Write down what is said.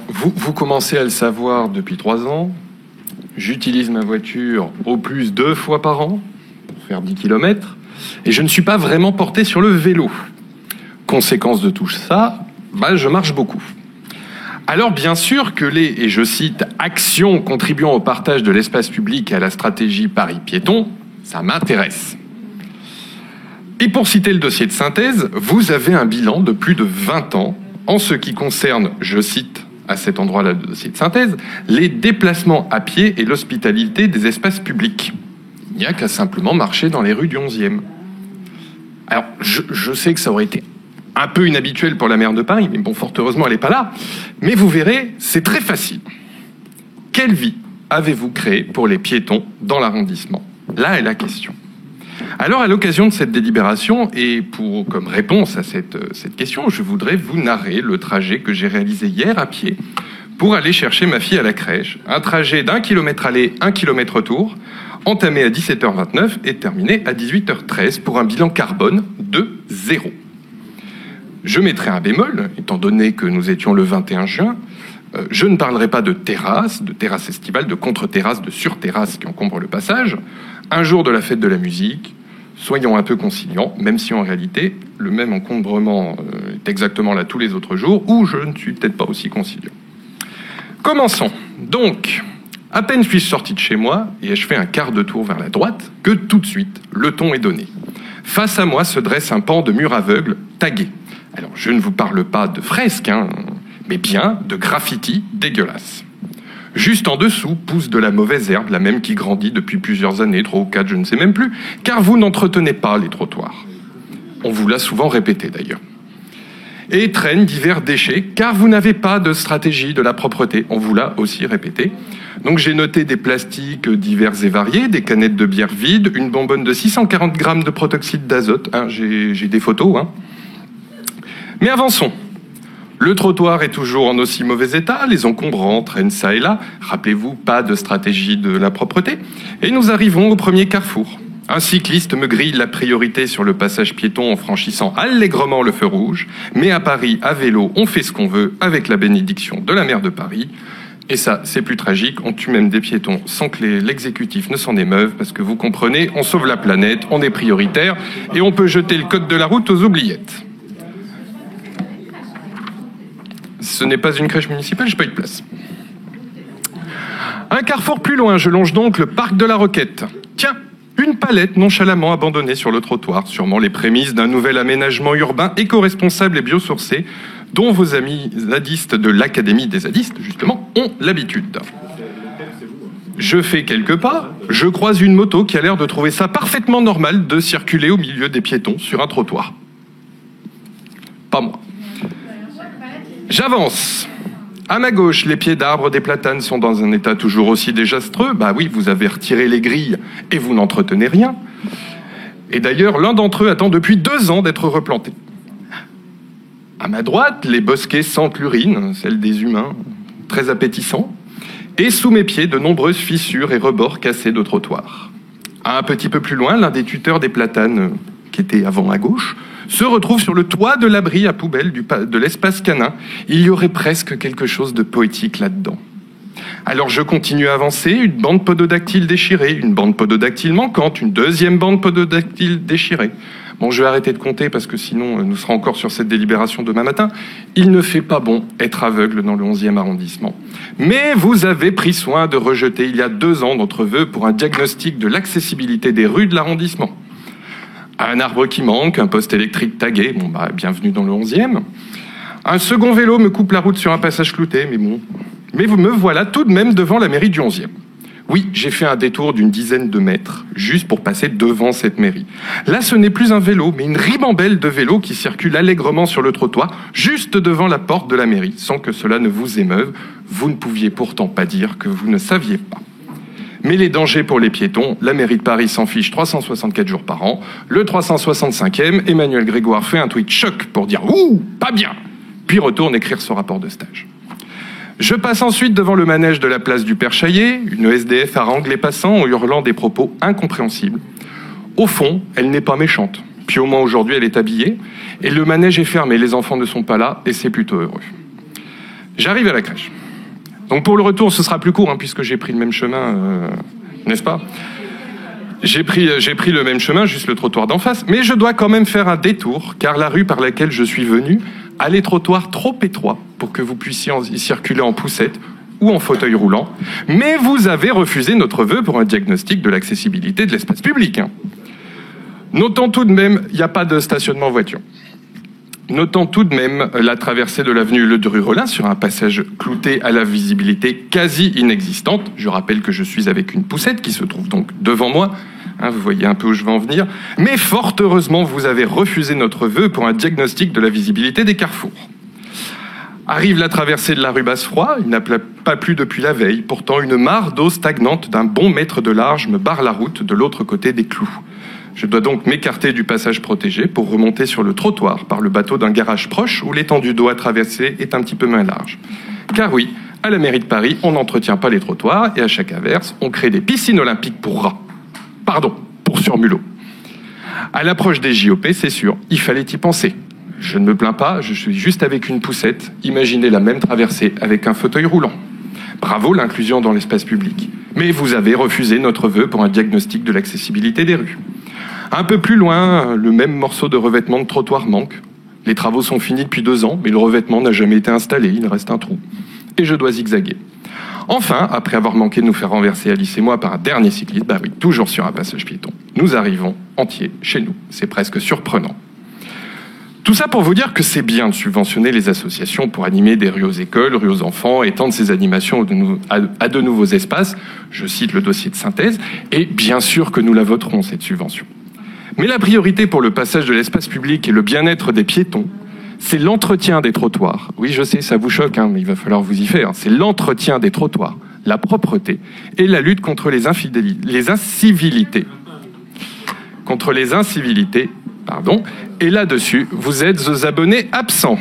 vous commencez à le savoir depuis 3 ans. J'utilise ma voiture au plus 2 fois par an pour faire 10 km. Et je ne suis pas vraiment porté sur le vélo. Conséquence de tout ça, je marche beaucoup. Alors bien sûr que et je cite, actions contribuant au partage de l'espace public et à la stratégie Paris piéton, ça m'intéresse. Et pour citer le dossier de synthèse, vous avez un bilan de plus de 20 ans en ce qui concerne, je cite à cet endroit-là le dossier de synthèse, les déplacements à pied et l'hospitalité des espaces publics. Il n'y a qu'à simplement marcher dans les rues du 11e. Alors, je sais que ça aurait été un peu inhabituel pour la maire de Paris, mais bon, fort heureusement, elle n'est pas là. Mais vous verrez, c'est très facile. Quelle vie avez-vous créée pour les piétons dans l'arrondissement? Là est la question. Alors, à l'occasion de cette délibération, et comme réponse à cette question, je voudrais vous narrer le trajet que j'ai réalisé hier à pied pour aller chercher ma fille à la crèche. Un trajet d'1 kilomètre aller, 1 kilomètre retour, entamé à 17h29 et terminé à 18h13 pour un bilan carbone de 0. Je mettrai un bémol, étant donné que nous étions le 21 juin. Je ne parlerai pas de terrasse estivale, de contre-terrasse, de sur-terrasse qui encombrent le passage. Un jour de la fête de la musique, soyons un peu conciliants, même si en réalité, le même encombrement est exactement là tous les autres jours, où je ne suis peut-être pas aussi conciliant. Commençons. Donc, à peine suis-je sorti de chez moi, et je fais un quart de tour vers la droite, que tout de suite, le ton est donné. Face à moi se dresse un pan de mur aveugle tagué. Alors, je ne vous parle pas de fresques, mais bien de graffiti dégueulasse. Juste en dessous pousse de la mauvaise herbe, la même qui grandit depuis plusieurs années, 3 ou 4, je ne sais même plus, car vous n'entretenez pas les trottoirs. On vous l'a souvent répété d'ailleurs. Et traînent divers déchets, car vous n'avez pas de stratégie de la propreté. On vous l'a aussi répété. Donc j'ai noté des plastiques divers et variés, des canettes de bière vides, une bonbonne de 640 grammes de protoxyde d'azote. J'ai des photos. Mais avançons. Le trottoir est toujours en aussi mauvais état, les encombrants traînent ça et là. Rappelez-vous, pas de stratégie de la propreté. Et nous arrivons au premier carrefour. Un cycliste me grille la priorité sur le passage piéton en franchissant allègrement le feu rouge. Mais à Paris, à vélo, on fait ce qu'on veut avec la bénédiction de la maire de Paris. Et ça, c'est plus tragique, on tue même des piétons sans que l'exécutif ne s'en émeuve, parce que vous comprenez, on sauve la planète, on est prioritaire, et on peut jeter le code de la route aux oubliettes. Ce n'est pas une crèche municipale, j'ai pas eu de place. Un carrefour plus loin, je longe donc le parc de la Roquette. Tiens, une palette nonchalamment abandonnée sur le trottoir, sûrement les prémices d'un nouvel aménagement urbain éco-responsable et biosourcé, dont vos amis zadistes de l'Académie des zadistes, justement, ont l'habitude. Je fais quelques pas, je croise une moto qui a l'air de trouver ça parfaitement normal de circuler au milieu des piétons sur un trottoir. Pas moi. J'avance. À ma gauche, les pieds d'arbres des platanes sont dans un état toujours aussi désastreux. Bah oui, vous avez retiré les grilles et vous n'entretenez rien. Et d'ailleurs, l'un d'entre eux attend depuis 2 ans d'être replanté. À ma droite, les bosquets sentent l'urine, celle des humains, très appétissants. Et sous mes pieds, de nombreuses fissures et rebords cassés de trottoirs. Un petit peu plus loin, l'un des tuteurs des platanes, qui était avant à gauche, se retrouve sur le toit de l'abri à poubelle de l'espace canin. Il y aurait presque quelque chose de poétique là-dedans. Alors je continue à avancer, une bande pododactyle déchirée, une bande pododactyle manquante, une deuxième bande pododactyle déchirée. Bon, je vais arrêter de compter parce que sinon nous serons encore sur cette délibération demain matin. Il ne fait pas bon être aveugle dans le 11e arrondissement. Mais vous avez pris soin de rejeter il y a 2 ans notre vœu pour un diagnostic de l'accessibilité des rues de l'arrondissement. Un arbre qui manque, un poste électrique tagué, bienvenue dans le 11e. Un second vélo me coupe la route sur un passage clouté, mais vous me voilà tout de même devant la mairie du 11e. Oui, j'ai fait un détour d'une dizaine de mètres, juste pour passer devant cette mairie. Là, ce n'est plus un vélo, mais une ribambelle de vélos qui circulent allègrement sur le trottoir, juste devant la porte de la mairie, sans que cela ne vous émeuve. Vous ne pouviez pourtant pas dire que vous ne saviez pas. Mais les dangers pour les piétons, la mairie de Paris s'en fiche 364 jours par an. Le 365e, Emmanuel Grégoire fait un tweet choc pour dire « Ouh, pas bien !» puis retourne écrire son rapport de stage. Je passe ensuite devant le manège de la place du Père Chaillet. Une SDF harangue les passants en hurlant des propos incompréhensibles. Au fond, elle n'est pas méchante. Puis au moins aujourd'hui, elle est habillée. Et le manège est fermé, les enfants ne sont pas là, et c'est plutôt heureux. J'arrive à la crèche. Donc pour le retour, ce sera plus court, puisque j'ai pris le même chemin, n'est-ce pas ? J'ai pris le même chemin, juste le trottoir d'en face, mais je dois quand même faire un détour, car la rue par laquelle je suis venu a les trottoirs trop étroits pour que vous puissiez y circuler en poussette ou en fauteuil roulant. Mais vous avez refusé notre vœu pour un diagnostic de l'accessibilité de l'espace public. Notons tout de même, il n'y a pas de stationnement voiture. Notons tout de même la traversée de l'avenue Ledru-Rollin sur un passage clouté à la visibilité quasi inexistante. Je rappelle que je suis avec une poussette qui se trouve donc devant moi. Vous voyez un peu où je vais en venir. Mais fort heureusement, vous avez refusé notre vœu pour un diagnostic de la visibilité des carrefours. Arrive la traversée de la rue Bassefroid. Il n'a pas plu depuis la veille. Pourtant, une mare d'eau stagnante d'un bon mètre de large me barre la route de l'autre côté des Clous. Je dois donc m'écarter du passage protégé pour remonter sur le trottoir par le bateau d'un garage proche où l'étendue d'eau à traverser est un petit peu moins large. Car oui, à la mairie de Paris, on n'entretient pas les trottoirs et à chaque averse, on crée des piscines olympiques pour rats. Pardon, pour surmulots. À l'approche des JOP, c'est sûr, il fallait y penser. Je ne me plains pas, je suis juste avec une poussette. Imaginez la même traversée avec un fauteuil roulant. Bravo l'inclusion dans l'espace public. Mais vous avez refusé notre vœu pour un diagnostic de l'accessibilité des rues. Un peu plus loin, le même morceau de revêtement de trottoir manque. Les travaux sont finis depuis 2 ans, mais le revêtement n'a jamais été installé, il reste un trou. Et je dois zigzaguer. Enfin, après avoir manqué de nous faire renverser Alice et moi par un dernier cycliste, toujours sur un passage piéton, nous arrivons entiers chez nous. C'est presque surprenant. Tout ça pour vous dire que c'est bien de subventionner les associations pour animer des rues aux écoles, rues aux enfants, étendre ces animations à de nouveaux espaces. Je cite le dossier de synthèse. Et bien sûr que nous la voterons, cette subvention. Mais la priorité pour le passage de l'espace public et le bien-être des piétons, c'est l'entretien des trottoirs. Oui, je sais, ça vous choque, mais il va falloir vous y faire. C'est l'entretien des trottoirs, la propreté et la lutte contre les incivilités. Et là-dessus, vous êtes aux abonnés absents.